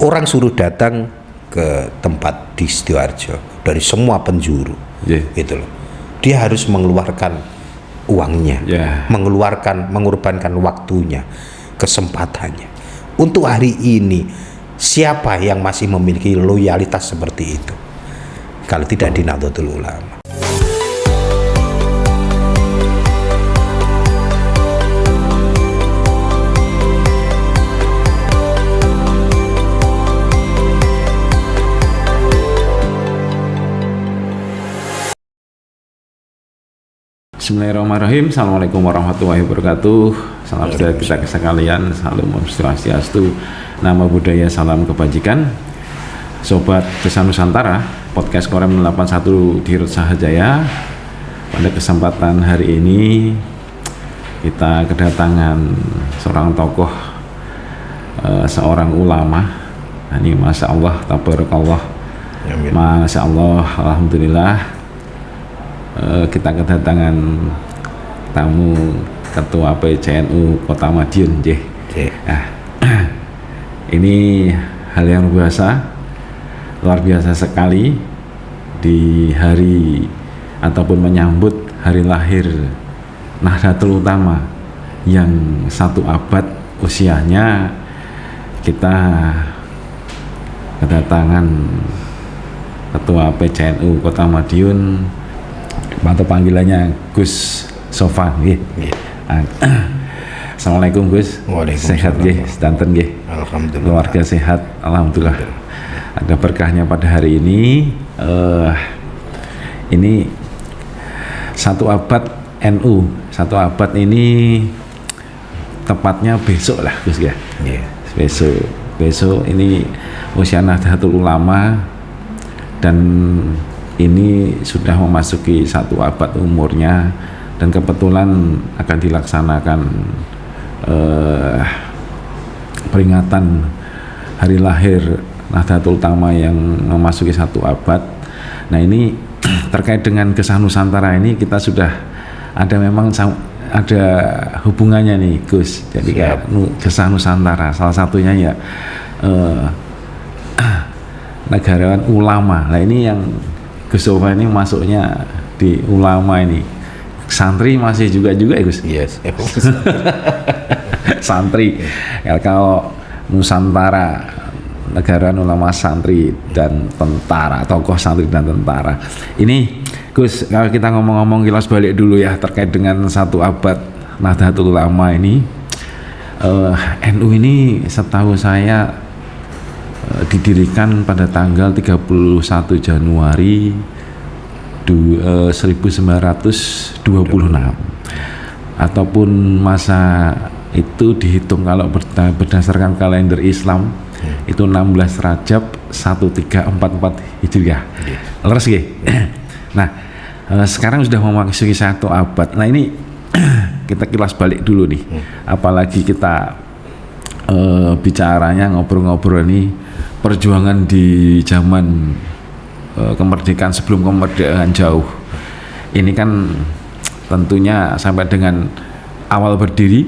orang suruh datang ke tempat di Sidoarjo dari semua penjuru, gitu loh. Dia harus mengeluarkan uangnya, mengorbankan waktunya, kesempatannya. Untuk hari ini, siapa yang masih memiliki loyalitas seperti itu? Kalau tidak di Nahdlatul Ulama. Bismillahirrahmanirrahim. Assalamualaikum warahmatullahi wabarakatuh. Salam sejahtera kita sekalian. Salam Om Swastiastu, nama budaya, salam kebajikan. Sobat Desa Nusantara, podcast Korem 81 di Rut Sahajaya. Pada kesempatan hari ini kita kedatangan seorang tokoh, seorang ulama. Ini Masya Allah, tabarakallah, Masya Allah, Alhamdulillah. Kita kedatangan tamu Ketua PCNU Kota Madiun, Nah, ini hal yang luar biasa sekali di hari ataupun menyambut hari lahir Nahdlatul Ulama yang 1 abad usianya. Kita kedatangan Ketua PCNU Kota Madiun, atau panggilannya Gus Sofan. Assalamualaikum Gus. Sehat nggih, sedanten nggih. Alhamdulillah. Keluarga sehat, alhamdulillah. Ada berkahnya pada hari ini. Ini 1 abad NU. 1 abad ini tepatnya besok lah Gus ya. Besok ini usia Nahdlatul Ulama, dan ini sudah memasuki 1 abad umurnya, dan kebetulan akan dilaksanakan peringatan hari lahir Nahdlatul Ulama yang memasuki 1 abad. Nah, ini terkait dengan Kisah Nusantara ini kita sudah ada, memang ada hubungannya nih Gus. Jadi kayak Kisah Nusantara, salah satunya ya negarawan ulama. Nah, ini yang Gus Sofa ini masuknya di ulama ini. Santri masih juga ya Gus? Yes. Santri. Ya, kalau Nusantara, negarawan ulama, santri dan tentara, tokoh santri dan tentara. Ini Gus, kalau kita ngomong-ngomong kilas balik dulu ya terkait dengan 1 abad Nahdlatul Ulama ini. NU ini setahu saya didirikan pada tanggal 31 Januari 1926, ataupun masa itu dihitung kalau berdasarkan kalender Islam itu 16 Rajab 1344 Hijriah. Leres nggih. Nah, sekarang sudah memasuki 1 abad. Nah, ini kita kilas balik dulu nih. Apalagi kita bicaranya, ngobrol-ngobrol ini perjuangan di zaman kemerdekaan, sebelum kemerdekaan jauh. Ini kan tentunya sampai dengan awal berdiri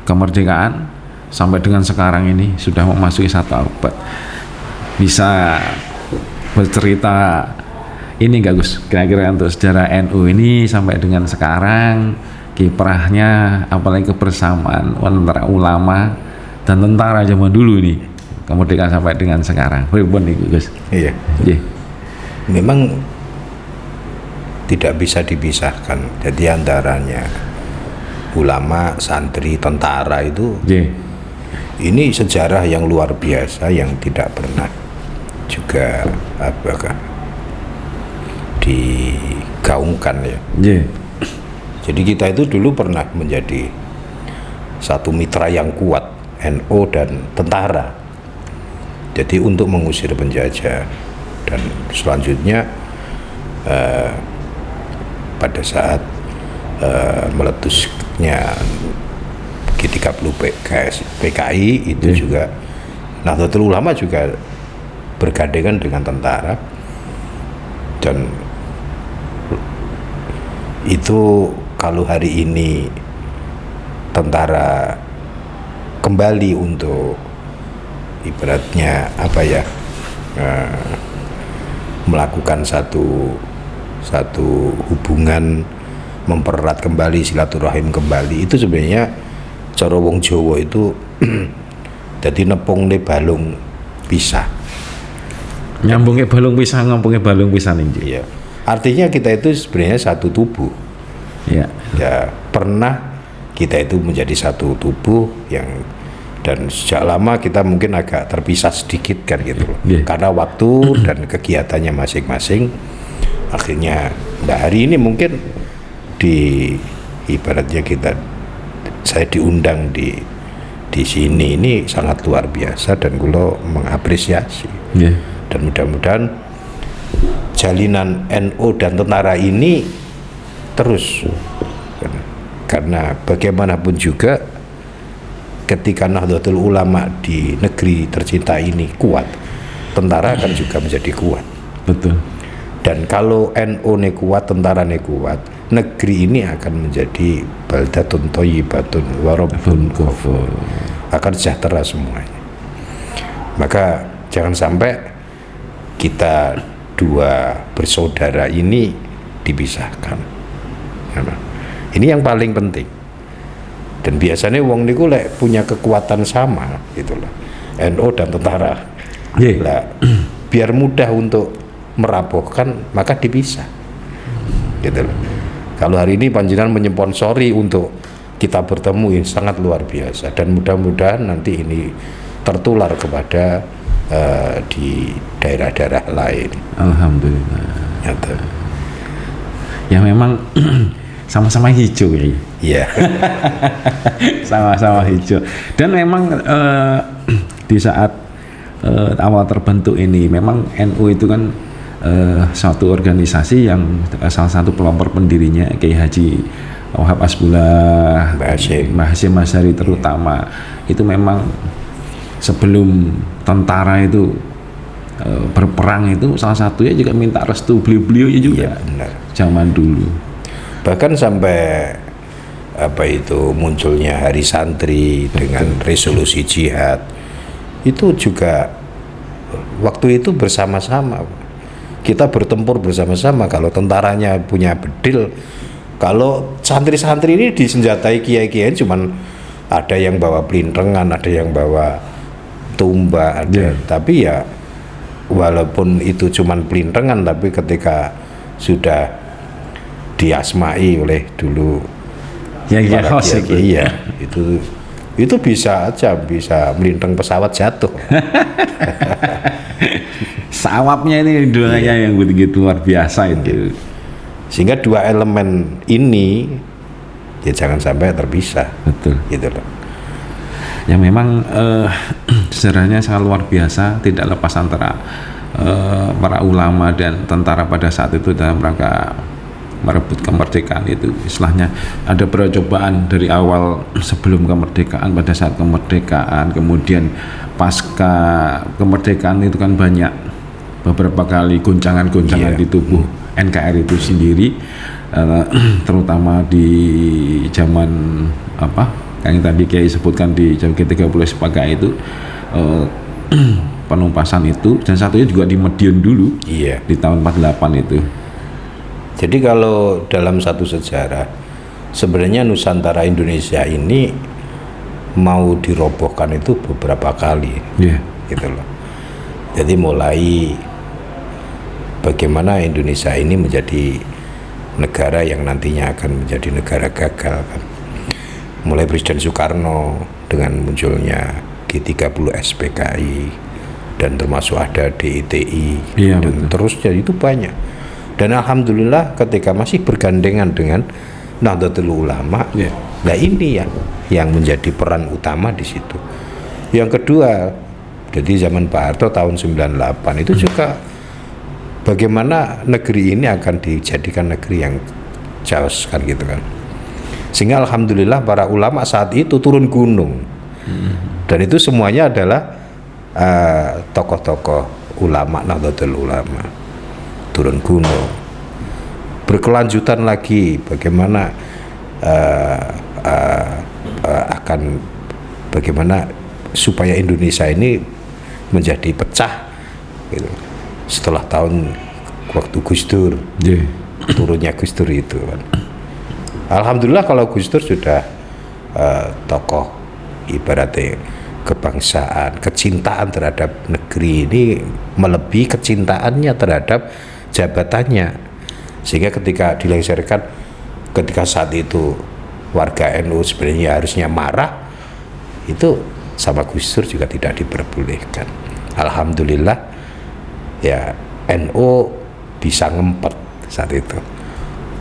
kemerdekaan sampai dengan sekarang ini sudah memasuki 1 abad. Bisa bercerita ini enggak Gus, kira-kira untuk sejarah NU ini sampai dengan sekarang, kiprahnya, apalagi kebersamaan antara ulama dan tentara zaman dulu nih, kemerdekaan sampai dengan sekarang. Pripun nih Gus? Iya. Memang tidak bisa dipisahkan. Jadi antaranya ulama, santri, tentara itu, ini sejarah yang luar biasa yang tidak pernah juga digaungkan ya. Jadi kita itu dulu pernah menjadi satu mitra yang kuat, NU dan tentara. Jadi untuk mengusir penjajah, dan selanjutnya pada saat meletusnya G30 PKI itu juga Nahdlatul Ulama juga bergandengan dengan tentara, dan itu kalau hari ini tentara kembali untuk ibaratnya apa ya, melakukan satu hubungan, mempererat kembali silaturahim kembali, itu sebenarnya cara wong Jawa itu jadi nepung le balung pisah, nyambungnya balung pisah, ngampungnya balung pisah nih. Iya. Artinya kita itu sebenarnya satu tubuh. Ya, pernah kita itu menjadi satu tubuh yang, dan sejak lama kita mungkin agak terpisah sedikit kan gitu loh. Karena waktu dan kegiatannya masing-masing. Akhirnya hari ini mungkin ibaratnya saya diundang di sini ini sangat luar biasa, dan kulo mengapresiasi. Dan mudah-mudahan jalinan NU dan tentara ini terus, karena bagaimanapun juga ketika Nahdlatul Ulama di negeri tercinta ini kuat, tentara akan juga menjadi kuat. Betul. Dan kalau NU ne kuat, tentara ne kuat, negeri ini akan menjadi baldatun thayyibatun wa rabbun ghafur, akan sejahtera semuanya. Maka jangan sampai kita dua bersaudara ini dipisahkan. Ini yang paling penting. Dan biasanya wong niku lek punya kekuatan sama gitu loh, NU dan tentara. Lah, biar mudah untuk merapuhkan, maka dipisah gitu loh. Kalau hari ini panjenengan menyponsori untuk kita bertemu, ini sangat luar biasa, dan mudah-mudahan nanti ini tertular kepada di daerah-daerah lain. Alhamdulillah. Nyata. Ya memang sama-sama hijau ya. Iya. Sama-sama hijau. Dan memang di saat awal terbentuk ini, memang NU itu kan suatu organisasi yang salah satu pelopor pendirinya Kiai Haji Wahab Hasbullah, Mbah Hasyim Asy'ari terutama, itu memang sebelum tentara itu berperang itu salah satunya juga minta restu beliau juga. Iya, benar. Zaman dulu. Bahkan sampai munculnya Hari Santri dengan resolusi jihad, itu juga waktu itu bersama-sama. Kita bertempur bersama-sama. Kalau tentaranya punya bedil, kalau santri-santri ini disenjatai kiai-kiai, cuman ada yang bawa pelintengan, ada yang bawa tumba, ada. Tapi ya walaupun itu cuman pelintengan, tapi ketika sudah diasmai oleh dulu itu bisa aja melintang pesawat jatuh. Sawapnya ini doanya yang begitu luar biasa itu. Sehingga dua elemen ini ya jangan sampai terpisah. Betul. Gitu loh. Ya memang sejarahnya sangat luar biasa, tidak lepas antara para ulama dan tentara pada saat itu dalam rangka merebut kemerdekaan itu. Istilahnya ada percobaan dari awal sebelum kemerdekaan, pada saat kemerdekaan, kemudian pasca kemerdekaan itu kan banyak beberapa kali goncangan-goncangan di tubuh NKRI itu sendiri, terutama di zaman yang tadi Kiai sebutkan di jam G30 Sepaga itu, penumpasan itu, dan satunya juga di Madiun dulu di tahun 48 itu. Jadi kalau dalam satu sejarah sebenarnya Nusantara Indonesia ini mau dirobohkan itu beberapa kali, gitu loh. Jadi mulai bagaimana Indonesia ini menjadi negara yang nantinya akan menjadi negara gagal kan. Mulai Presiden Soekarno dengan munculnya G30 SPKI, dan termasuk ada DITI, dan terusnya itu banyak. Dan alhamdulillah ketika masih bergandengan dengan Nahdlatul Ulama, nah ini yang menjadi peran utama di situ. Yang kedua, jadi zaman Pak Harto tahun 98 itu juga bagaimana negeri ini akan dijadikan negeri yang chaos kan gitu kan. Sehingga alhamdulillah para ulama saat itu turun gunung. Dan itu semuanya adalah tokoh-tokoh ulama Nahdlatul Ulama turun gunung. Berkelanjutan lagi bagaimana bagaimana supaya Indonesia ini menjadi pecah gitu. Setelah tahun waktu Gus Dur, turunnya Gus Dur itu kan. Alhamdulillah kalau Gus Dur sudah tokoh ibaratnya kebangsaan, kecintaan terhadap negeri ini melebihi kecintaannya terhadap jabatannya, sehingga ketika dilengsarkan, ketika saat itu warga NU sebenarnya harusnya marah, itu sama Gus Dur juga tidak diperbolehkan. Alhamdulillah ya NU bisa ngempet saat itu,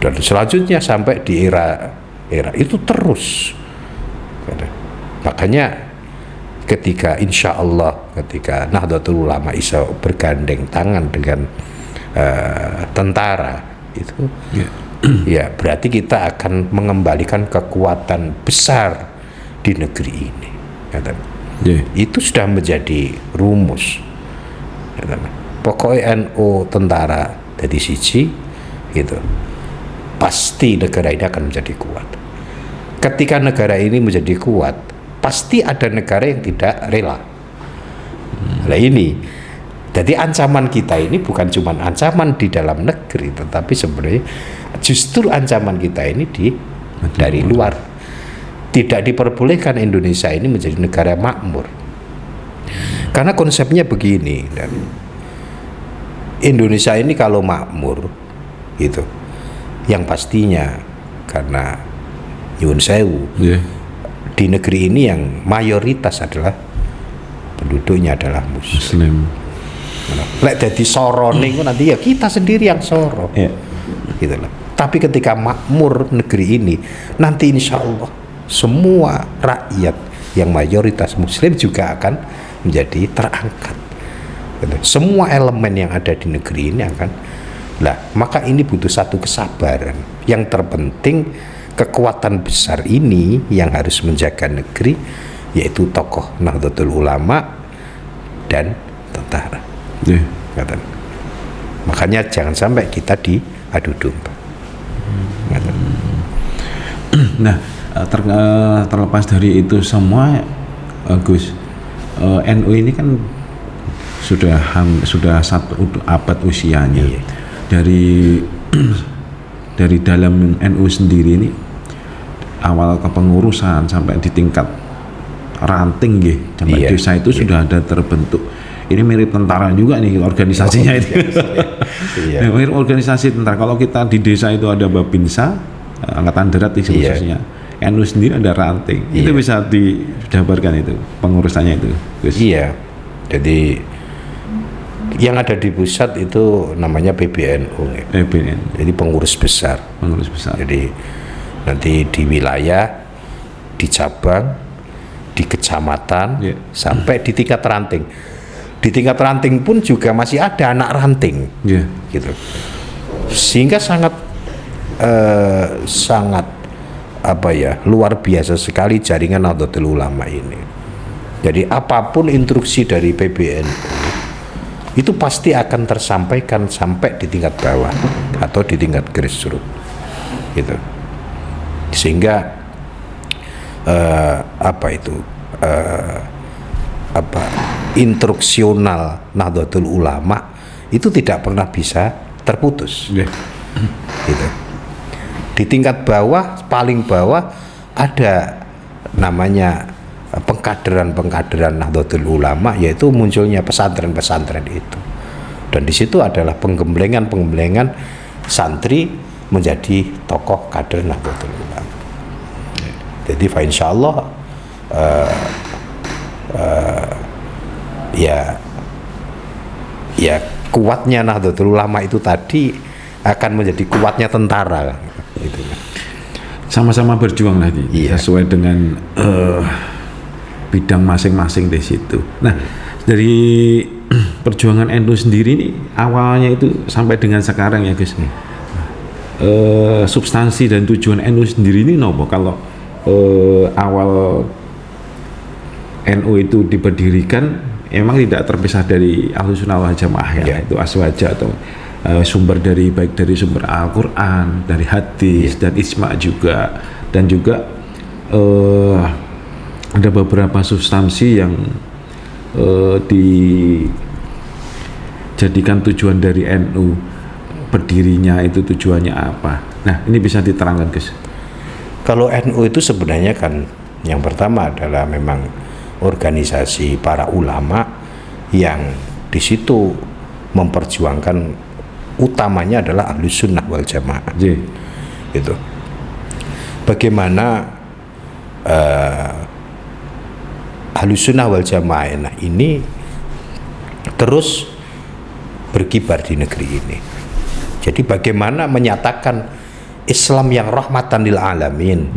dan selanjutnya sampai di era itu terus. Makanya ketika insya Allah ketika Nahdlatul Ulama bisa bergandeng tangan dengan tentara itu, ya berarti kita akan mengembalikan kekuatan besar di negeri ini. Itu sudah menjadi rumus. Pokoknya NU tentara jadi siji, gitu. Pasti negara ini akan menjadi kuat. Ketika negara ini menjadi kuat, pasti ada negara yang tidak rela. Nah ini, jadi ancaman kita ini bukan cuma ancaman di dalam negeri, tetapi sebenarnya justru ancaman kita ini dari luar. Tidak diperbolehkan Indonesia ini menjadi negara makmur. Karena konsepnya begini, dan Indonesia ini kalau makmur, gitu, yang pastinya karena Yun Sewu, di negeri ini yang mayoritas adalah penduduknya adalah Muslim. Lek dadi sorone nanti ya kita sendiri yang soro, gitu loh. Tapi ketika makmur negeri ini, nanti insya Allah semua rakyat yang mayoritas Muslim juga akan menjadi terangkat. Gitu. Semua elemen yang ada di negeri ini akan, maka ini butuh satu kesabaran. Yang terpenting kekuatan besar ini yang harus menjaga negeri, yaitu tokoh Nahdlatul Ulama dan tentara. Makanya jangan sampai kita diadu domba. Nah, terlepas dari itu semua, Gus, NU ini kan sudah 1 abad usianya. Dari dalam NU sendiri ini, awal kepengurusan sampai di tingkat ranting sampai desa itu sudah ada terbentuk. Ini mirip tentara juga nih organisasinya itu. Mirip organisasi tentara. Kalau kita di desa itu ada Babinsa, Angkatan Darat khususnya. NU sendiri ada ranting. Itu bisa dijabarkan itu pengurusannya itu, Gus. Iya. Jadi yang ada di pusat itu namanya PBNU. Jadi pengurus besar. Jadi nanti di wilayah, di cabang, di kecamatan, sampai di tingkat ranting. Di tingkat ranting pun juga masih ada anak ranting, gitu. Sehingga sangat luar biasa sekali jaringan Nahdlatul Ulama ini. Jadi apapun instruksi dari PBNU itu pasti akan tersampaikan sampai di tingkat bawah atau di tingkat grassroots, gitu. Sehingga instruksional Nahdlatul Ulama itu tidak pernah bisa terputus, gitu. Di tingkat bawah, paling bawah, ada namanya pengkaderan Nahdlatul Ulama, yaitu munculnya pesantren-pesantren itu, dan di situ adalah penggemblengan santri menjadi tokoh kader Nahdlatul Ulama. Jadi insyaallah ya kuatnya Nahdlatul Ulama itu tadi akan menjadi kuatnya tentara, gitu. Sama-sama berjuang lagi, sesuai dengan bidang masing-masing di situ. Nah, dari perjuangan NU sendiri ini awalnya itu sampai dengan sekarang ya, Gus. Substansi dan tujuan NU sendiri ini nopo? Kalau awal NU itu diberdirikan memang tidak terpisah dari Ahlussunnah wal Jamaah, itu aswaja atau sumber baik dari sumber Al-Quran, dari hadis dan ijma juga, dan juga ada beberapa substansi yang dijadikan tujuan dari NU, berdirinya itu tujuannya apa? Nah, ini bisa diterangkan, Gus. Kalau NU itu sebenarnya kan yang pertama adalah memang organisasi para ulama yang di situ memperjuangkan utamanya adalah Ahlus Sunnah wal Jamaah. Gitu. Bagaimana Ahlus Sunnah wal Jamaah ini terus berkibar di negeri ini. Jadi bagaimana menyatakan Islam yang rahmatan lil alamin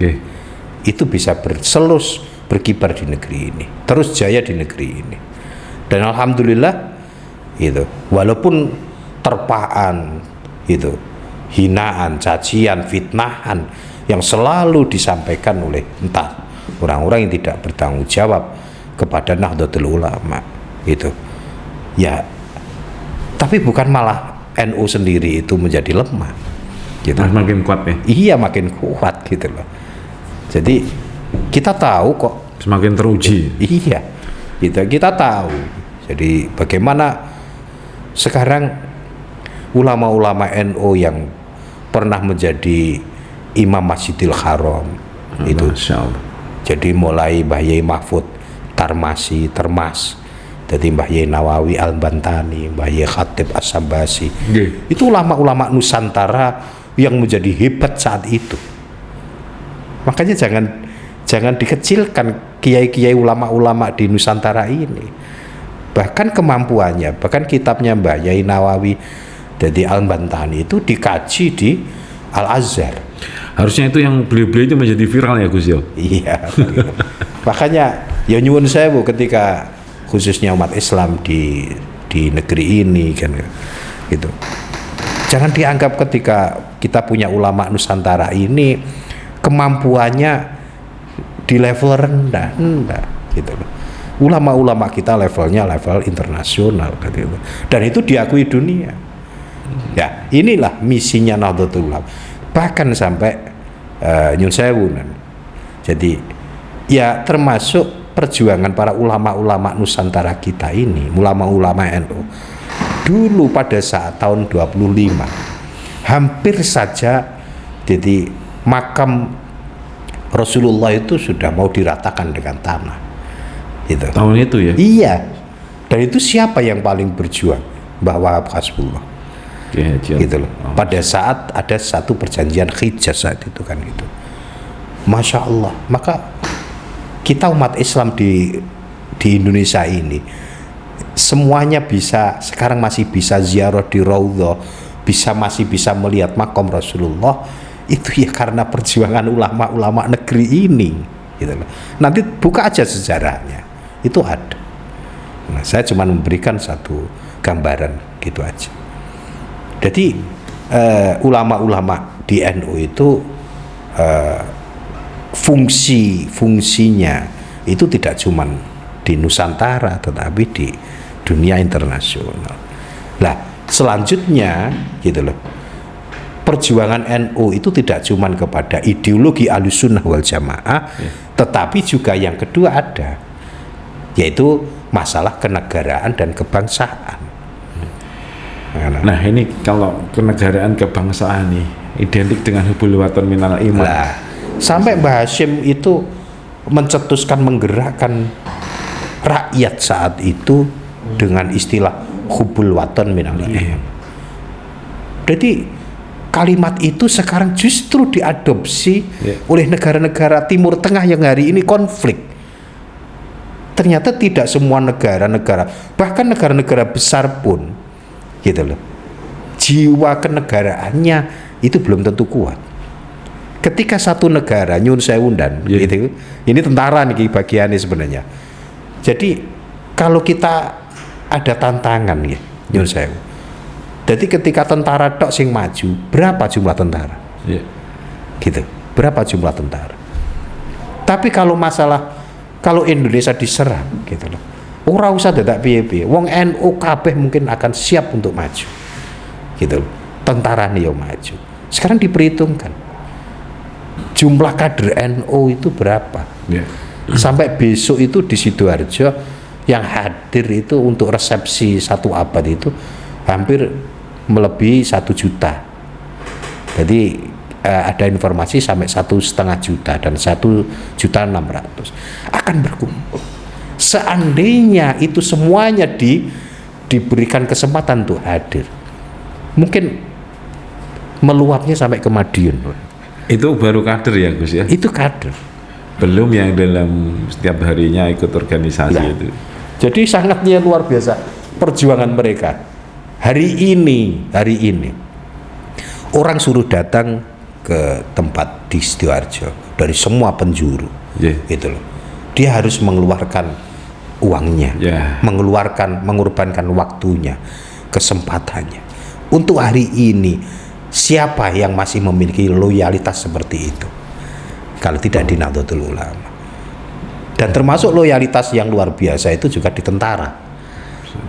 itu bisa berselus berkibar di negeri ini, terus jaya di negeri ini. Dan alhamdulillah itu walaupun terpaan itu, hinaan, cacian, fitnahan yang selalu disampaikan oleh entah orang-orang yang tidak bertanggung jawab kepada Nahdlatul Ulama itu, ya, tapi bukan malah NU sendiri itu menjadi lemah gitu. Makin kuat ya? Iya, makin kuat gitu loh. Jadi kita tahu kok, semakin teruji. Iya, kita tahu. Jadi bagaimana sekarang ulama-ulama NU yang pernah menjadi imam Masjidil Haram itu, jadi mulai Mbah Yai Mahfud Tarmasi, Termas, jadi Mbah Yai Nawawi Al-Bantani, Mbah Yai Khatib As-Sambasi, itu ulama-ulama Nusantara yang menjadi hebat saat itu. Makanya jangan dikecilkan kiai-kiai ulama-ulama di Nusantara ini. Bahkan kemampuannya, bahkan kitabnya Mbah Yai Nawawi jadi Al-Bantani itu dikaji di Al-Azhar. Harusnya itu yang beliau-beliau itu menjadi viral ya, Gus yo. Iya. Makanya ya nyuwun sewu ketika khususnya umat Islam di negeri ini kan gitu. Jangan dianggap ketika kita punya ulama Nusantara ini kemampuannya di level rendah, enggak gitu loh. Ulama-ulama kita levelnya level internasional gitu. Dan itu diakui dunia. Ya, inilah misinya Nahdlatul Ulama. Bahkan sampai nyun sewu. Jadi ya termasuk perjuangan para ulama-ulama Nusantara kita ini, ulama-ulama NU. Dulu pada saat tahun 25 hampir saja jadi makam Rasulullah itu sudah mau diratakan dengan tanah. Gitu. Tahun itu ya? Iya. Dan itu siapa yang paling berjuang? Mbah Wahab Hasbullah. Gitu loh. Pada saat ada satu perjanjian Hijaz saat itu kan gitu. Masya Allah. Maka kita umat Islam di Indonesia ini semuanya bisa, sekarang masih bisa ziarah di Raudhah, masih bisa melihat makam Rasulullah, itu ya karena perjuangan ulama-ulama negeri ini gitu loh. Nanti buka aja sejarahnya, itu ada. Nah, saya cuma memberikan satu gambaran gitu aja. Jadi ulama-ulama di NU itu fungsinya itu tidak cuma di Nusantara tetapi di dunia internasional. Nah, selanjutnya gitu loh. Perjuangan NU itu tidak cuma kepada ideologi Ahlus Sunnah wal Jamaah, tetapi juga yang kedua ada, yaitu masalah kenegaraan dan kebangsaan. Nah, ini kalau kenegaraan kebangsaan nih identik dengan hubul watan minal iman. Nah, sampai Mbah Hashim itu mencetuskan, menggerakkan rakyat saat itu dengan istilah hubul watan minal iman. Jadi kalimat itu sekarang justru diadopsi oleh negara-negara Timur Tengah yang hari ini konflik. Ternyata tidak semua negara-negara, bahkan negara-negara besar pun gitu loh, jiwa kenegaraannya itu belum tentu kuat. Ketika satu negara nyun sewundan gitu, ini tentara nih bagiannya sebenarnya. Jadi kalau kita ada tantangan ya nyun sewu, jadi ketika tentara tok sing maju, berapa jumlah tentara? Gitu, berapa jumlah tentara? Tapi kalau masalah, kalau Indonesia diserang gitu loh, ora usah dadak piye-piye, wong NU kabeh mungkin akan siap untuk maju gitu loh. Tentara nih yang maju. Sekarang diperhitungkan jumlah kader NU itu berapa, sampai besok itu di Sidoarjo yang hadir itu untuk resepsi 1 abad itu hampir melebihi 1 juta. Jadi ada informasi sampai 1,5 juta dan 1.600.000 akan berkumpul. Seandainya itu semuanya diberikan kesempatan untuk hadir, mungkin meluapnya sampai ke Madiun. Itu baru kader ya Gus ya? Itu kader. Belum yang dalam setiap harinya ikut organisasi itu. Jadi sangatnya luar biasa perjuangan mereka. Hari ini orang suruh datang ke tempat di Sidoarjo dari semua penjuru, gitu loh. Dia harus mengeluarkan uangnya, mengorbankan waktunya, kesempatannya. Untuk hari ini, siapa yang masih memiliki loyalitas seperti itu? Kalau tidak di Nahdlatul Ulama. Dan termasuk loyalitas yang luar biasa itu juga di tentara,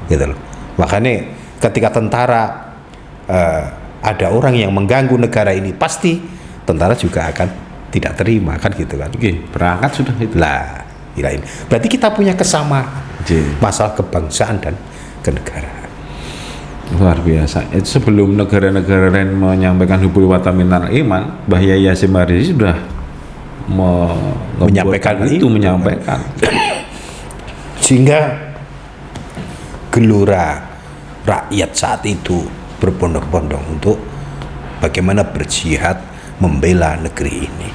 gitu loh. Makanya ketika tentara ada orang yang mengganggu negara ini, pasti tentara juga akan tidak terima, kan gitu kan? Berangkat sudah itu. Lah, ini. Berarti kita punya kesamaan masalah kebangsaan dan kenegaraan. Luar biasa. Itu sebelum negara-negara lain menyampaikan hubul watan minal iman, Mbah Yai Hasyim Asy'ari sudah menyampaikan itu. Sehingga gelora rakyat saat itu berbondong-bondong untuk bagaimana berjihad membela negeri ini.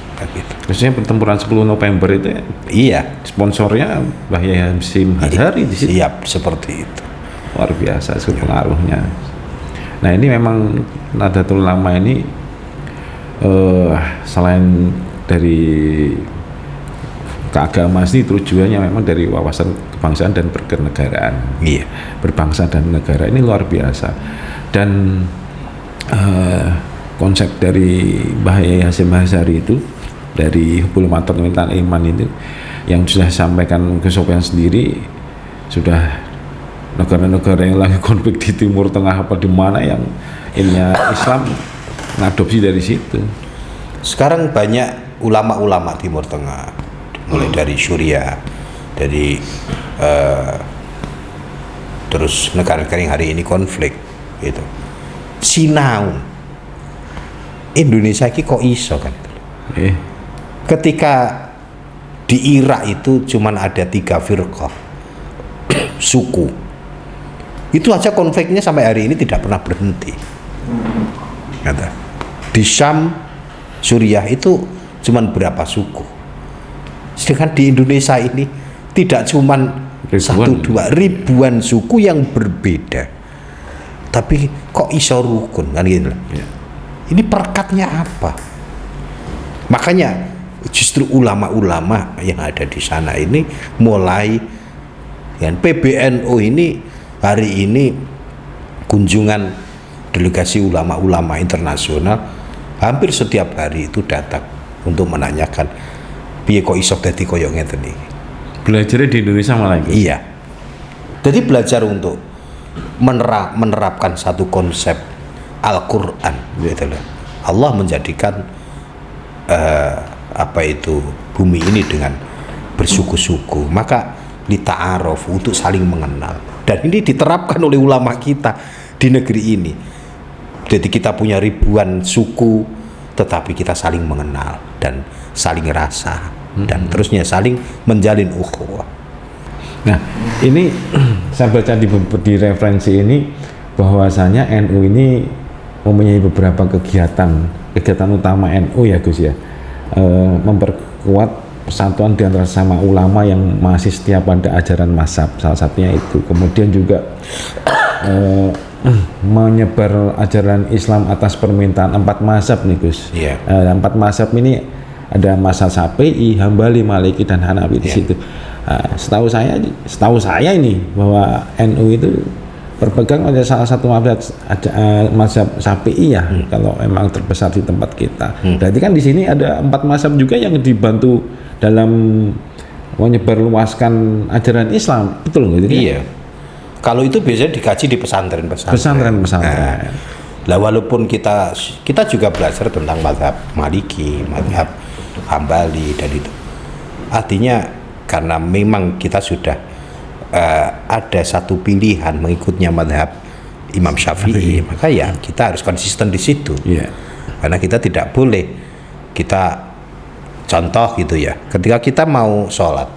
Biasanya pertempuran 10 November itu ya? Iya. Sponsornya Mbah Yai Hasyim Asy'ari di situ. Siap, seperti itu. Luar biasa pengaruhnya. Nah ini memang Nahdlatul Ulama ini selain dari keagamaan sih, tujuannya memang dari wawasan kebangsaan dan berkenegaraan. Iya. Berbangsa dan negara ini luar biasa. Dan konsep dari Mbah Yai Hasyim Asy'ari itu dari hubul watan minal iman itu yang sudah sampaikan ke Sofyan sendiri, sudah negara-negara yang lagi konflik di Timur Tengah apa di mana yang ilmunya Islam mengadopsi dari situ. Sekarang banyak ulama-ulama Timur Tengah, mulai dari Suriah, dari terus negara-negara yang hari ini konflik, gitu. Sinau Indonesia ini kok iso kan? Ketika di Irak itu cuman ada 3 firqah suku, itu aja konfliknya sampai hari ini tidak pernah berhenti. Kata. Di Syam, Suriah itu cuman berapa suku. Sedangkan di Indonesia ini tidak cuman 1-2 ribuan suku yang berbeda. Tapi kok iso rukun kan gitu. Ini perekatnya apa? Makanya justru ulama-ulama yang ada di sana ini mulai dan PBNU ini hari ini kunjungan delegasi ulama-ulama internasional hampir setiap hari itu datang untuk menanyakan piye kok iso dadi koyo ngeten iki. Belajarnya di Indonesia malah gitu. Iya. Jadi belajar untuk menerapkan satu konsep Al-Qur'an gitu loh. Allah menjadikan bumi ini dengan bersuku-suku, maka lita'aruf, untuk saling mengenal. Dan ini diterapkan oleh ulama kita di negeri ini. Jadi kita punya ribuan suku, tetapi kita saling mengenal dan saling rasa dan terusnya saling menjalin ukhuwah. Nah, ini saya baca di referensi ini bahwasanya NU ini mempunyai beberapa kegiatan utama NU ya Gus ya, memperkuat persatuan di antara sesama ulama yang masih setia pada ajaran mazhab, salah satunya itu. Kemudian juga menyebar ajaran Islam atas permintaan 4 mazhab nih Gus. 4 mazhab ini ada mazhab Syafi'i, Hambali, Maliki dan Hanafi di situ. Setahu saya ini bahwa NU itu berpegang oleh salah satu mazhab Syafi'i ya, kalau memang terbesar di tempat kita. Berarti kan di sini ada 4 mazhab juga yang dibantu dalam menyebarluaskan ajaran Islam, betul nggak? Iya. Kalau itu biasanya dikaji di pesantren. Lah walaupun kita juga belajar tentang mazhab Maliki, mazhab Hambali dan itu. Artinya karena memang kita sudah ada satu pilihan mengikutnya madhab Imam Syafi'i, maka ya kita harus konsisten di situ. Karena kita tidak boleh, kita contoh gitu ya, ketika kita mau sholat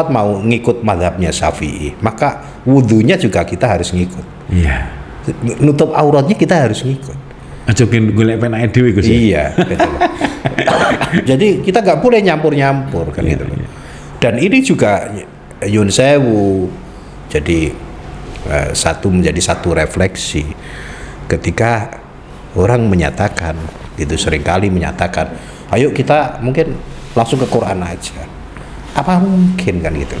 mau ngikut madhabnya Syafi'i, maka wudhunya juga kita harus ngikut. Nutup auratnya kita harus ngikut. Aja golek penake dhewe Gus. Iya, betul. Jadi kita nggak boleh nyampur-nyampur kan gitu. Dan ini juga Yun Sewu, jadi menjadi satu refleksi ketika orang menyatakan gitu, seringkali menyatakan ayo kita mungkin langsung ke Quran aja, apa mungkin kan gitu,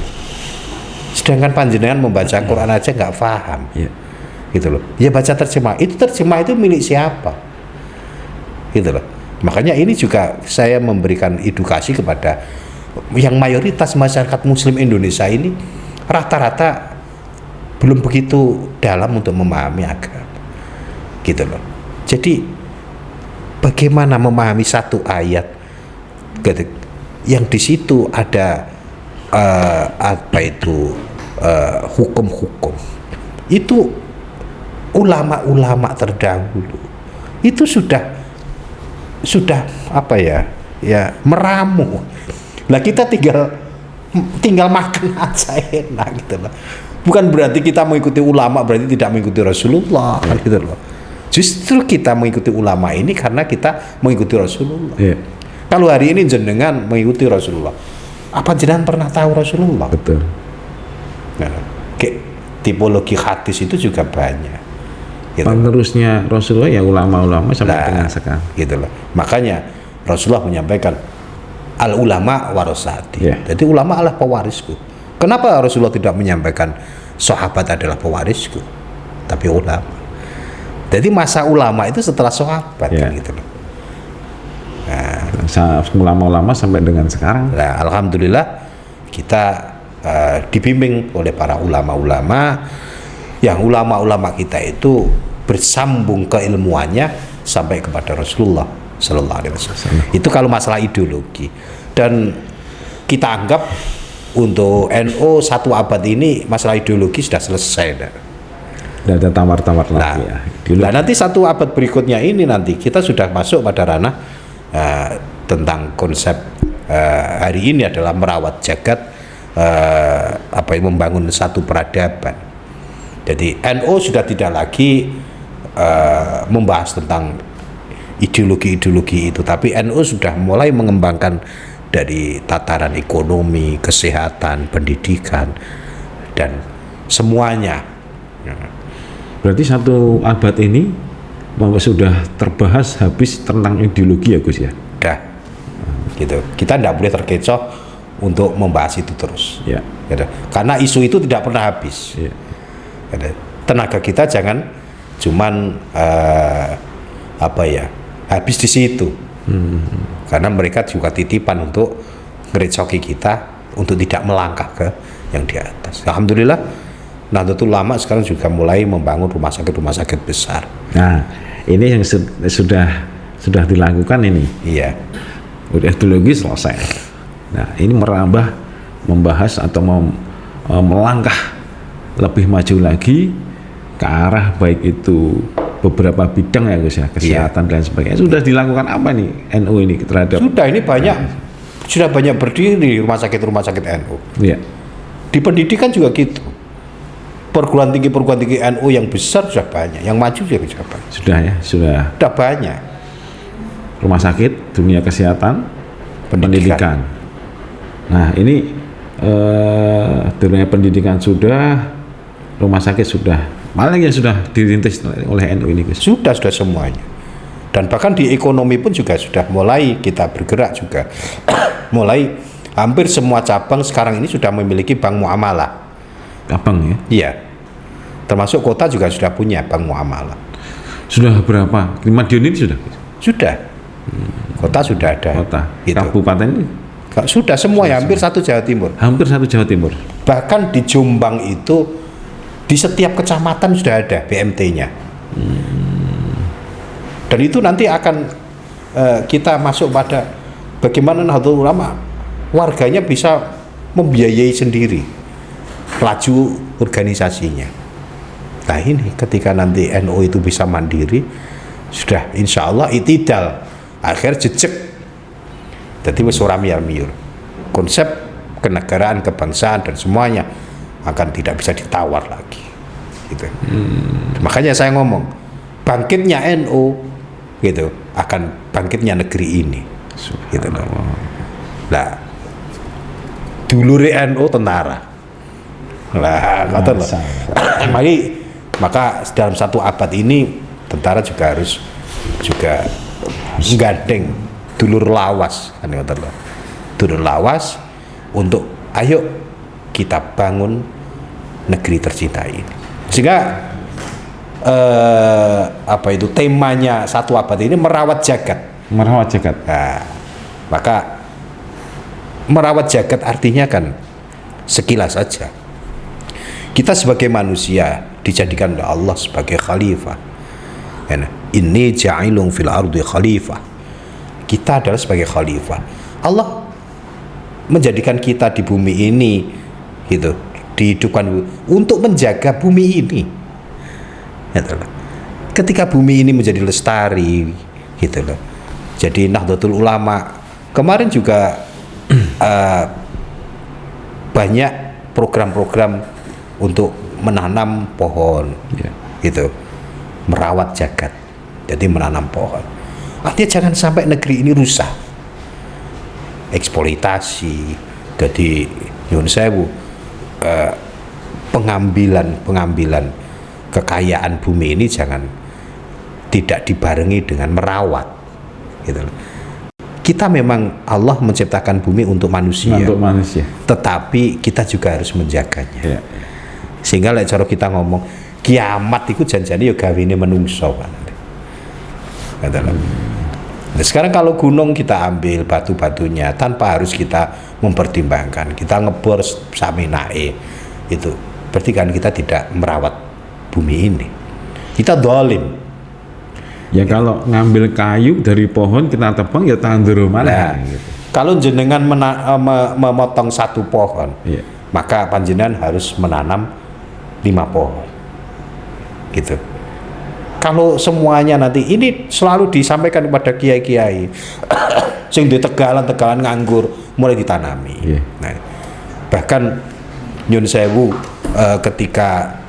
sedangkan panjenengan membaca Quran aja nggak paham gitu loh, ya baca terjemah itu milik siapa gitu loh. Makanya ini juga saya memberikan edukasi kepada yang mayoritas masyarakat muslim Indonesia ini rata-rata belum begitu dalam untuk memahami agama gitu loh. Jadi bagaimana memahami satu ayat yang di situ ada hukum-hukum itu, ulama-ulama terdahulu itu sudah meramu. Lah kita tinggal makan aja enak gitu loh. Bukan berarti kita mengikuti ulama berarti tidak mengikuti Rasulullah kan gitu loh. Justru kita mengikuti ulama ini karena kita mengikuti Rasulullah. Kalau hari ini jenengan mengikuti Rasulullah, apa jenengan pernah tahu Rasulullah? Betul. Nah, tipologi hadis itu juga banyak. Gitu. Penerusnya Rasulullah ya ulama-ulama sampai dengan sekarang. Gitu loh. Makanya Rasulullah menyampaikan al ulama warasati. Jadi ulama adalah pewarisku. Kenapa Rasulullah tidak menyampaikan sahabat adalah pewarisku, tapi ulama? Jadi masa ulama itu setelah sahabat kan gitu loh. Nah, ulama-ulama sampai dengan sekarang. Nah, alhamdulillah kita dibimbing oleh para ulama-ulama, yang ulama-ulama kita itu bersambung keilmuannya sampai kepada Rasulullah Sallallahu Alaihi Wasallam. Itu kalau masalah ideologi. Dan kita anggap untuk NU satu abad ini masalah ideologi sudah selesai. Tidak ada tawar-tawar lagi ya. Nah nanti satu abad berikutnya ini nanti kita sudah masuk pada ranah tentang konsep hari ini adalah merawat jagat, membangun satu peradaban. Jadi NU sudah tidak lagi membahas tentang ideologi-ideologi itu, tapi NU sudah mulai mengembangkan dari tataran ekonomi, kesehatan, pendidikan, dan semuanya. Berarti satu abad ini sudah terbahas habis tentang ideologi ya Gus ya? Udah, gitu. Kita tidak boleh terkecoh untuk membahas itu terus. Gitu. Karena isu itu tidak pernah habis. Gitu. Tenaga kita jangan cuman habis di situ. Karena mereka juga titipan untuk ngerecoki kita untuk tidak melangkah ke yang di atas. Alhamdulillah Nahdlatul Ulama sekarang juga mulai membangun rumah sakit besar. Nah, ini yang sudah dilakukan ini. Iya. Udah ideologi selesai. Nah, ini merambah, membahas atau melangkah lebih maju lagi ke arah baik itu beberapa bidang ya Gus ya, kesehatan dan sebagainya. Sudah dilakukan apa nih NU ini terhadap? Sudah banyak berdiri rumah sakit NU. Iya. Di pendidikan juga gitu. Perguruan tinggi NU yang besar sudah banyak, yang maju juga banyak. Sudah banyak. Rumah sakit, dunia kesehatan, pendidikan. Nah, ini dunia pendidikan sudah, rumah sakit sudah. Malah yang sudah dirintis oleh NU ini, Gus. Sudah semuanya. Dan bahkan di ekonomi pun juga sudah mulai kita bergerak juga. Mulai hampir semua cabang sekarang ini sudah memiliki bank muamalah. Cabang ya? Iya. Termasuk kota juga sudah punya bank muamalah. Sudah berapa? 5 Madiun ini sudah? Sudah. Kota sudah ada. Kota. Gitu. Kabupaten sudah semua ya, hampir satu Jawa Timur. Hampir satu Jawa Timur. Bahkan di Jombang itu di setiap kecamatan sudah ada BMT-nya. Dan itu nanti akan kita masuk pada bagaimana Nahdlatul Ulama warganya bisa membiayai sendiri. laju organisasinya. Nah ini ketika nanti NU itu bisa mandiri, sudah insya Allah itidal, akhir jejak. Jadi wis ora miyar-miyur. Konsep kenegaraan, kebangsaan dan semuanya akan tidak bisa ditawar lagi. Gitu. Makanya saya ngomong, bangkitnya NU gitu akan bangkitnya negeri ini. Gitu loh. Nah, dulure NU tentara. Lah, kata loh. Maka dalam satu abad ini tentara juga harus juga menggandeng dulur lawas kan kata loh. Dulur lawas untuk ayo kita bangun negeri tercinta ini. Sehingga apa itu temanya satu abad ini merawat jagat. Merawat jagat. Nah, maka merawat jagat artinya kan sekilas saja. Kita sebagai manusia dijadikan oleh Allah sebagai khalifah. Inni ja'ilun fil ardi khalifah. Kita adalah sebagai khalifah. Allah menjadikan kita di bumi ini gitu, dihidupkan untuk menjaga bumi ini. Ketika bumi ini menjadi lestari gitu loh. Jadi Nahdlatul Ulama kemarin juga banyak program-program untuk menanam pohon, gitu, merawat jagat. Jadi menanam pohon. Artinya jangan sampai negeri ini rusak, eksploitasi. Jadi nyun sewu, pengambilan kekayaan bumi ini jangan tidak dibarengi dengan merawat, gitu. Kita memang Allah menciptakan bumi untuk manusia, tetapi kita juga harus menjaganya. Sehingga lek cara kita ngomong kiamat itu janjane ya gawene menungso kan. Nah, sekarang kalau gunung kita ambil batu-batunya tanpa harus kita mempertimbangkan, kita ngebor saminae, itu berarti kan kita tidak merawat bumi ini. Kita zalim. Ya kalau ngambil kayu dari pohon kita tebang ya tandur mana? Nah, gitu. Kalau jenengan memotong satu pohon, maka panjenengan harus menanam 5 pohon, gitu. Kalau semuanya nanti ini selalu disampaikan kepada kiai-kiai, sing di tegalan nganggur mulai ditanami. Nah, bahkan nyun sewu ketika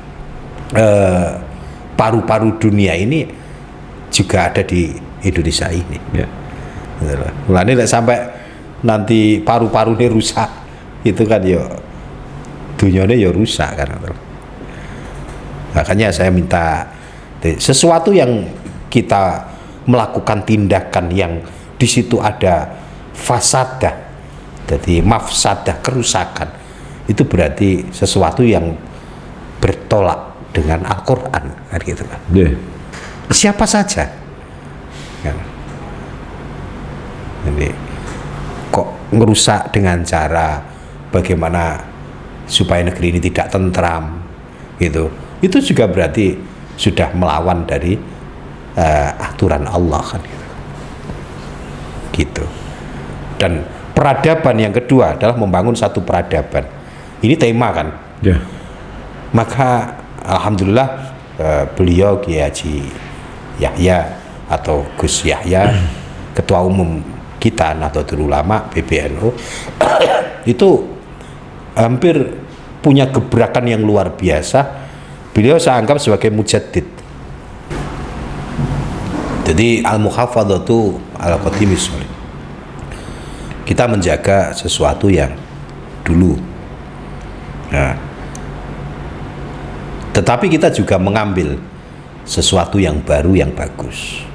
paru-paru dunia ini juga ada di Indonesia ini. Mulane lek sampai nanti paru-paru ini rusak, itu kan ya dunyane ya rusak kan. Makanya saya minta sesuatu yang kita melakukan tindakan yang di situ ada fasadah, jadi mafsadah, kerusakan, itu berarti sesuatu yang bertolak dengan Al-Quran kan gitu kan. Siapa saja kan. Jadi kok ngerusak dengan cara bagaimana supaya negeri ini tidak tentram gitu, itu juga berarti sudah melawan dari aturan Allah kan gitu. Dan peradaban yang kedua adalah membangun satu peradaban. Ini tema kan. Maka alhamdulillah beliau Kiai Haji Yahya atau Gus Yahya, ketua umum kita Nahdlatul Ulama PBNU itu hampir punya gebrakan yang luar biasa. Beliau saya anggap sebagai mujaddid. Jadi al-muhafadzatu ala qadimis sholih. Kita menjaga sesuatu yang dulu. Nah, tetapi kita juga mengambil sesuatu yang baru yang bagus.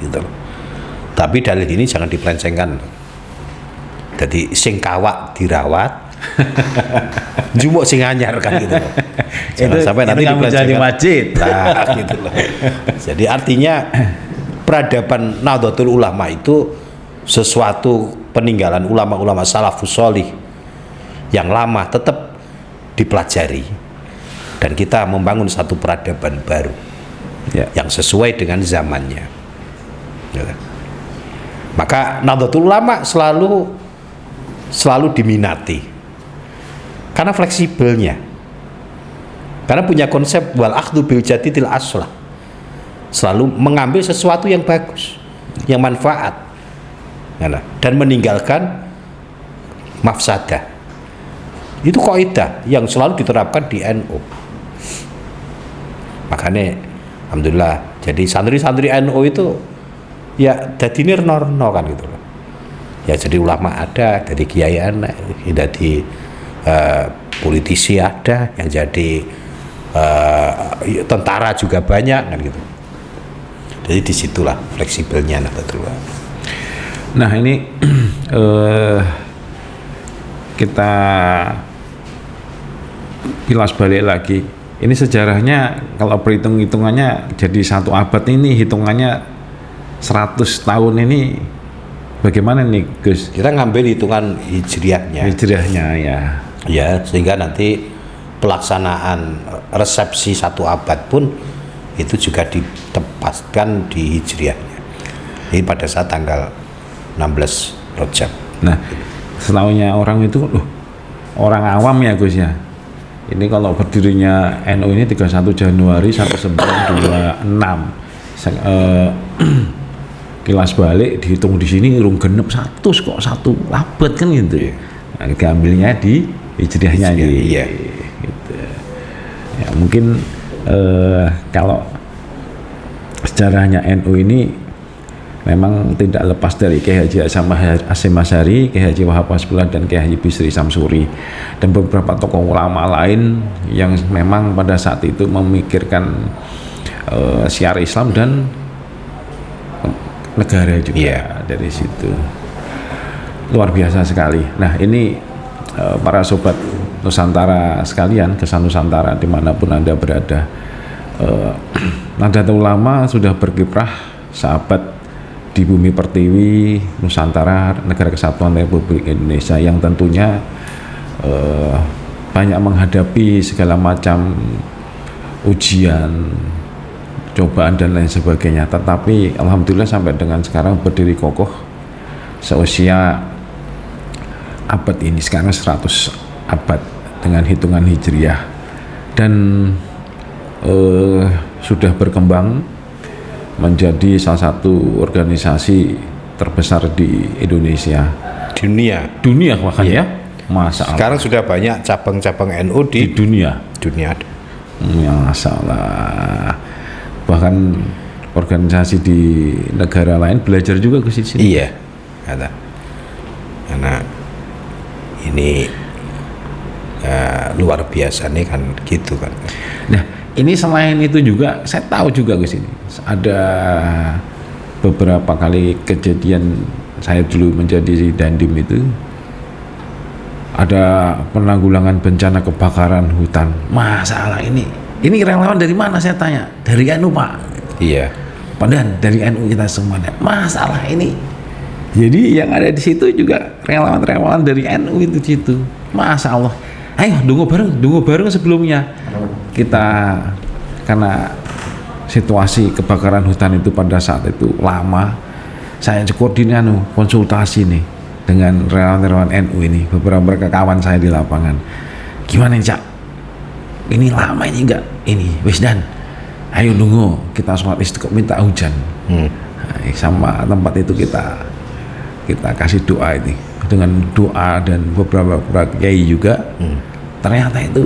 Gitu. Tapi dalil ini jangan dipelencengkan. Jadi sing kawak dirawat, jumuk sing anyar kan gitu loh. Jangan itu, sampai nanti menjadi masjid. Nah, gitu loh. Jadi artinya peradaban Nahdlatul Ulama itu sesuatu peninggalan ulama-ulama salafus sholih yang lama tetap dipelajari, dan kita membangun satu peradaban baru yang sesuai dengan zamannya. Maka Nahdlatul Ulama selalu diminati karena fleksibelnya. Karena punya konsep wal akhdhu bil jadidil aslah. Selalu mengambil sesuatu yang bagus, yang manfaat. Dan meninggalkan mafsadah. Itu kaidah yang selalu diterapkan di NU. Makanya alhamdulillah jadi santri-santri NU itu ya jadi nirnorno kan gitu loh. Ya jadi ulama ada, jadi kiai ada, jadi politisi ada, yang jadi tentara juga banyak kan gitu. Jadi disitulah fleksibelnya Nahdlatul. Nah ini kita kilas balik lagi. Ini sejarahnya kalau perhitung-hitungannya jadi 1 abad ini hitungannya 100 tahun ini bagaimana nih Gus? Kita ngambil hitungan hijriahnya. Hijriahnya ya. Ya sehingga nanti pelaksanaan resepsi 1 abad pun itu juga ditempatkan di hijriahnya. Ini pada saat tanggal 16 Rajab. Nah, selalunya orang itu orang awam ya Gus ya. Ini kalau berdirinya NU ini 31 Januari 1926. Kilas balik dihitung di sini urung genep 100 kok 1 abad kan gitu. Nah, diambilnya di hijriahnya iya. Gitu. Ya mungkin kalau sejarahnya NU ini memang tidak lepas dari Kiai Haji Hasyim Asy'ari, Kiai Haji Wahab Hasbullah dan Kiai Haji Bisri Samsuri dan beberapa tokoh ulama lain yang memang pada saat itu memikirkan syiar Islam dan negara juga dari situ. Luar biasa sekali. Nah ini para sobat Nusantara sekalian, kesan Nusantara dimanapun Anda berada, Nahdlatul Ulama sudah berkiprah seabad di bumi pertiwi Nusantara, negara kesatuan Republik Indonesia yang tentunya banyak menghadapi segala macam ujian, cobaan dan lain sebagainya, tetapi alhamdulillah sampai dengan sekarang berdiri kokoh seusia abad ini, sekarang 100 abad dengan hitungan hijriah, dan sudah berkembang menjadi salah satu organisasi terbesar di Indonesia, dunia bahkan ya. Masya Allah. Sekarang sudah banyak cabang-cabang NU di dunia. Masya Allah. Bahkan organisasi di negara lain belajar juga ke sini. Iya, ada. Karena ini luar biasa nih kan gitu kan. Nah, ini selain itu juga saya tahu juga ke sini ada beberapa kali kejadian saya dulu menjadi dandim itu ada penanggulangan bencana kebakaran hutan. Masalah ini relawan dari mana saya tanya? Dari NU Pak. Iya. Padahal dari NU kita semuanya. Masalah ini. Jadi yang ada di situ juga relawan-relawan dari NU itu situ. Masya Allah. Ayo dungu bareng sebelumnya. Kita karena situasi kebakaran hutan itu pada saat itu lama, saya koordinasi konsultasi nih dengan relawan-relawan NU ini, beberapa kawan saya di lapangan. Gimana nih Cak? Ini lama ini enggak? Ini wis dan ayo nunggu kita sholat istiqomah minta hujan. Nah, sama tempat itu kita kasih doa ini dengan doa dan beberapa kiai juga. Ternyata itu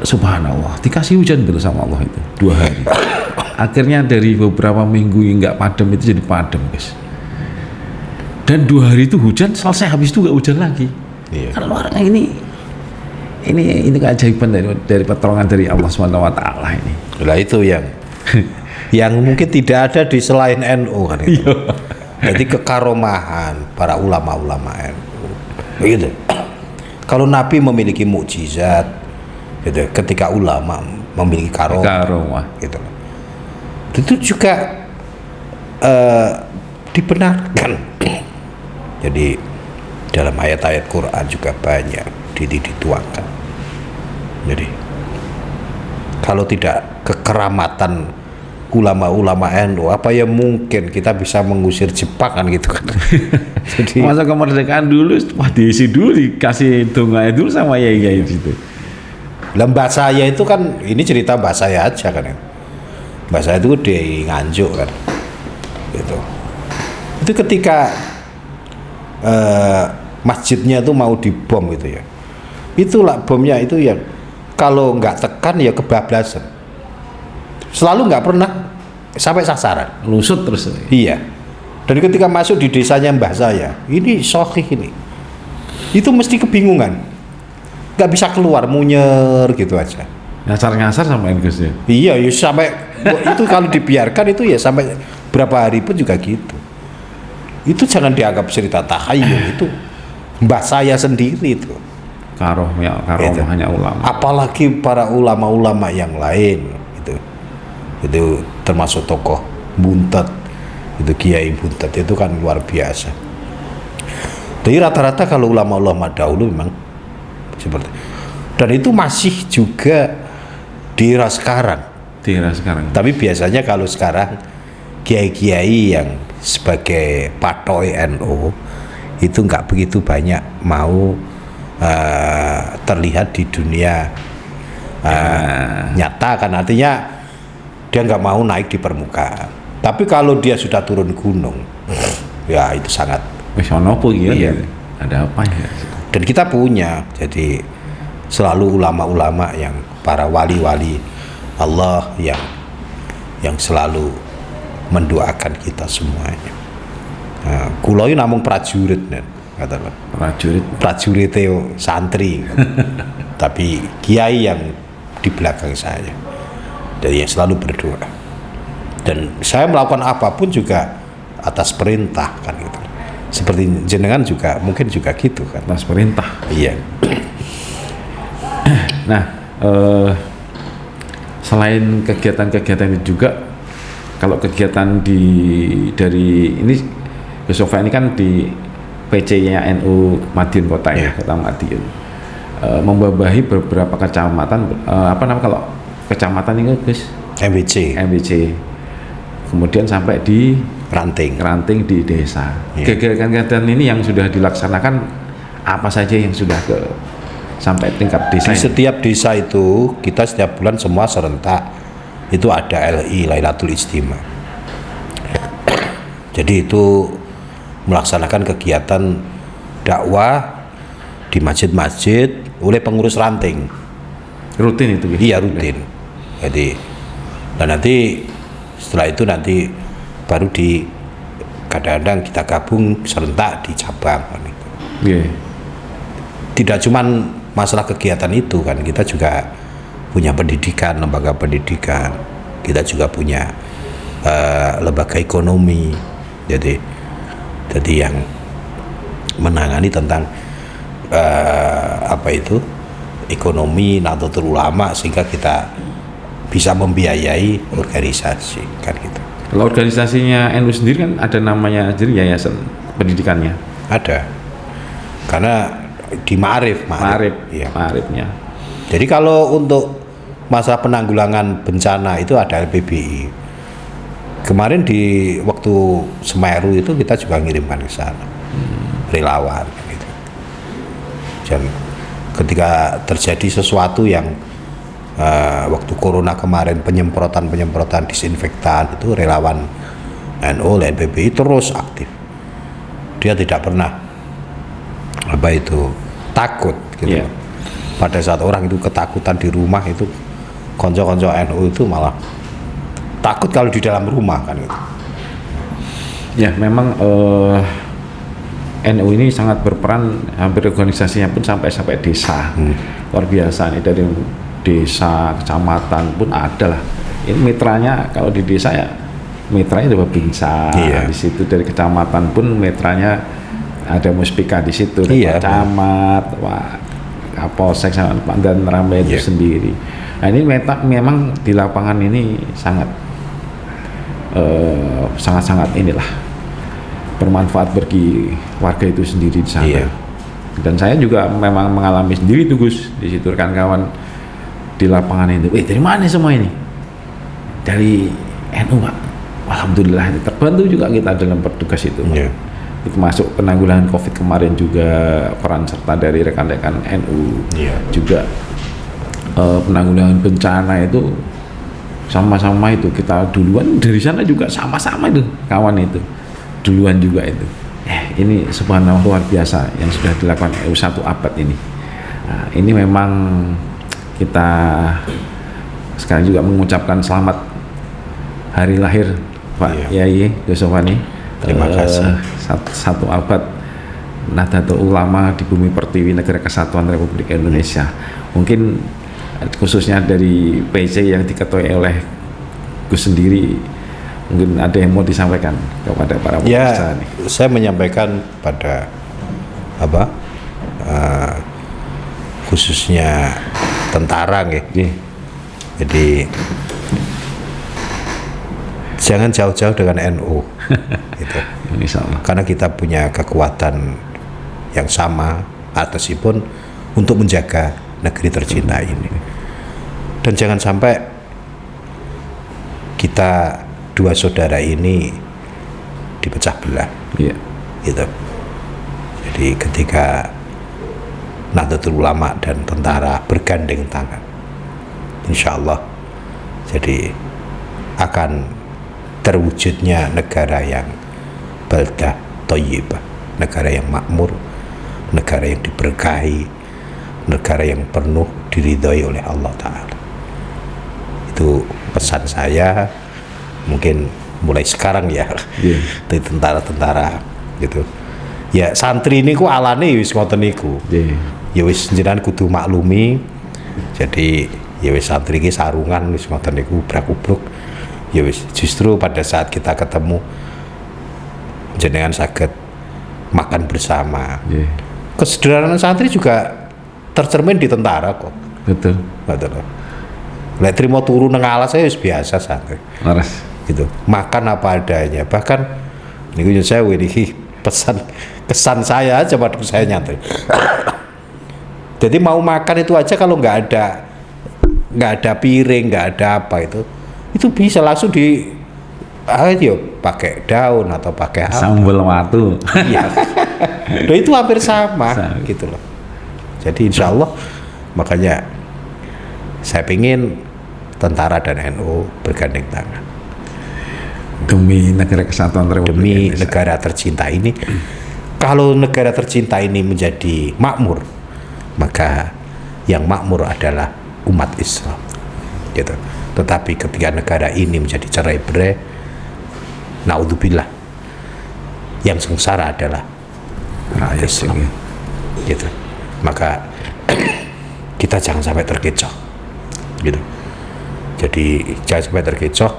subhanallah dikasih hujan terus sama Allah itu 2 hari. Akhirnya dari beberapa minggu enggak padam itu jadi padam guys. Dan 2 hari itu hujan selesai, habis itu enggak hujan lagi. Iya. Karena orangnya ini keajaiban dari pertolongan dari Allah SWT ini. Lah itu yang mungkin tidak ada di selain NU kan itu. Jadi kekaromahan para ulama-ulama NU. Begitu. Kalau Nabi memiliki mukjizat, gitu, ketika ulama memiliki karomah, gitu. Itu juga dibenarkan. Jadi dalam ayat-ayat Quran juga banyak dituangkan. Jadi kalau tidak kekeramatan ulama-ulama NU, apa ya mungkin kita bisa mengusir Jepang kan gitu kan. Jadi masa kemerdekaan dulu diisi dulu dikasih donganya dulu sama yai-yai itu. Mbah saya itu kan, ini cerita mbah saya aja kan ya. Mbah saya itu di Nganjuk kan, gitu. Itu ketika masjidnya itu mau dibom gitu ya. Itulah bomnya itu ya, kalau nggak tekan ya kebablasan. Selalu nggak pernah sampai sasaran. Lusut terus. Iya. Dan ketika masuk di desanya mbah saya, ini Sohih ini, itu mesti kebingungan, nggak bisa keluar, munyer gitu aja. Nyasar sama Gus ya. Iya, ya sampai itu kalau dibiarkan itu ya sampai berapa hari pun juga gitu. Itu jangan dianggap cerita takhayul, itu mbah saya sendiri itu. Hanya ulama. Apalagi para ulama-ulama yang lain itu termasuk tokoh Buntet, itu Kiai Buntet itu kan luar biasa. Jadi rata-rata kalau ulama-ulama dahulu memang seperti, dan itu masih juga di era sekarang. Tapi biasanya kalau sekarang kiai-kiai yang sebagai patoi NU itu nggak begitu banyak mau terlihat di dunia nyata, kan artinya dia nggak mau naik di permukaan. Tapi kalau dia sudah turun gunung, ya itu sangat. Iya. Ada apa ya? Dan kita punya, jadi selalu ulama-ulama yang para wali-wali Allah yang selalu mendoakan kita semuanya. Kulo ini namung prajurit nen, katakan. Prajurit itu santri, tapi kiai yang di belakang saya, jadi yang selalu berdoa. Dan saya melakukan apapun juga atas perintah kan gitu. Seperti jenengan juga mungkin juga gitu kan. Atas perintah. Iya. Nah, selain kegiatan-kegiatan itu juga, kalau kegiatan dari ini Gus Sofa ini kan di PC-nya NU Madiun Kota ya, Kota Madiun, membawahi beberapa kecamatan. Kalau kecamatan ini Gus? MBC. Kemudian sampai di ranting di desa. Kegiatan-kegiatan ini yang sudah dilaksanakan apa saja yang sudah sampai tingkat desa? Di setiap desa itu kita setiap bulan semua serentak itu ada LI, Lailatul Istimewa. Jadi itu melaksanakan kegiatan dakwah di masjid-masjid oleh pengurus ranting. Rutin itu? Iya, rutin. Jadi dan nanti setelah itu nanti baru kadang-kadang kita gabung serentak di cabang kan itu. Tidak cuman masalah kegiatan itu kan, kita juga punya pendidikan, lembaga pendidikan, kita juga punya lembaga ekonomi, jadi yang menangani tentang ekonomi Nahdlatul Ulama, sehingga kita bisa membiayai organisasi kan gitu. Kalau organisasinya NU sendiri kan ada namanya, jadi yayasan pendidikannya ada, karena di Ma'arif. Iya. Ma'arifnya. Jadi kalau untuk masalah penanggulangan bencana itu ada LPBI. Kemarin di waktu Semeru itu kita juga ngirimkan ke sana relawan gitu. Dan ketika terjadi sesuatu yang waktu corona kemarin, penyemprotan disinfektan, itu relawan NU LPBI terus aktif. Dia tidak pernah takut gitu. Pada saat orang itu ketakutan di rumah, itu konco-konco NU itu malah takut kalau di dalam rumah kan gitu. Ya memang NU ini sangat berperan, hampir organisasinya pun sampai desa. Luar biasa nih, dari desa, kecamatan pun ada lah. Ini mitranya kalau di desa ya mitranya ada Babinsa. Di situ dari kecamatan pun mitranya ada Muspika di situ, camat, Kapolsek dan Ramai itu sendiri. Nah ini memang di lapangan ini sangat inilah bermanfaat bagi warga itu sendiri di sana. Dan saya juga memang mengalami sendiri tuh Gus, di situ kawan-kawan di lapangan itu. Dari mana semua ini? Dari NU Pak. Alhamdulillah terbantu juga kita dalam bertugas itu. Itu masuk penanggulangan COVID kemarin juga peran serta dari rekan-rekan NU juga penanggulangan bencana itu sama-sama itu kita duluan dari sana juga sama-sama itu kawan itu duluan juga itu. Ini subhanallah luar biasa yang sudah dilakukan EU 1 abad ini. Nah, ini memang kita sekarang juga mengucapkan selamat hari lahir Pak Yai Yusufani. Terima kasih. 1 abad Nahdlatul Ulama di Bumi Pertiwi Negara Kesatuan Republik Indonesia. Mungkin khususnya dari PC yang diketuai oleh Gus sendiri, mungkin ada yang mau disampaikan kepada para pemirsa nih. Saya menyampaikan pada khususnya tentara jadi jangan jauh-jauh dengan NU gitu. Karena kita punya kekuatan yang sama atasipun untuk menjaga negeri tercinta ini. Dan jangan sampai kita dua saudara ini dipecah belah. Gitu. Jadi ketika Nahdlatul Ulama dan tentara bergandeng tangan, insya Allah jadi akan terwujudnya negara yang baldah thayyibah, negara yang makmur, negara yang diberkahi, negara yang penuh diridhoi oleh Allah Ta'ala. Itu pesan saya mungkin mulai sekarang ya dari tentara-tentara gitu. Ya santri ini ku alane wis ngoten niku. Ya wis jenengan kudu maklumi. Jadi ya wis santri iki sarungan wis ngoten niku brak-ubruk. Ya wis justru pada saat kita ketemu jenengan saged makan bersama. Kesederhanaan santri juga tercermin di tentara kok. Betul. Lek trimo turu nang alas saya wis biasa santri. Laras. Gitu. Makan apa adanya. Bahkan niku saya iki pesan kesan saya aja waktu saya nyantri. Jadi mau makan itu aja kalau nggak ada piring, nggak ada apa itu bisa langsung pakai daun atau pakai sambal watu. Iya. Dan itu hampir sama gitu loh. Jadi insya Allah makanya saya pingin tentara dan NU bergandeng tangan demi negara kesatuan Republik demi Indonesia. Negara tercinta ini. Kalau negara tercinta ini menjadi makmur, maka yang makmur adalah umat Islam gitu. Tetapi ketika negara ini menjadi cerai-berai, naudzubillah, yang sengsara adalah rakyat Islam gitu. Maka kita jangan sampai terkecoh gitu. Jadi jangan sampai terkecoh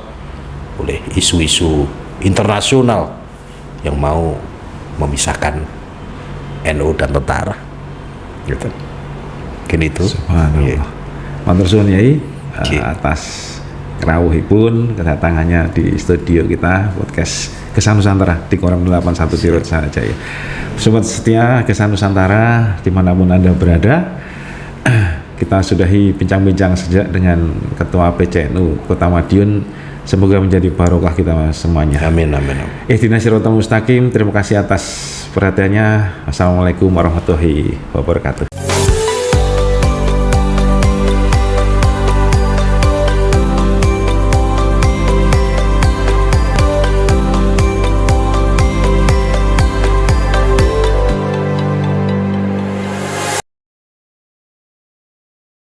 oleh isu-isu internasional yang mau memisahkan NU dan tentara gitu. Mungkin itu. Subhanallah. Matur suwun Yai atas kerawuhipun kedatangannya di studio kita podcast Kisah Nusantara di Koram 81 Tirut saja ya. Sobat setia Kisah Nusantara dimanapun Anda berada, kita sudahi bincang-bincang sejak dengan Ketua PCNU Kota Madiun. Semoga menjadi barokah kita semuanya. Amin amin. Ihdinas siratal mustaqim. Terima kasih atas perhatiannya. Assalamualaikum warahmatullahi wabarakatuh.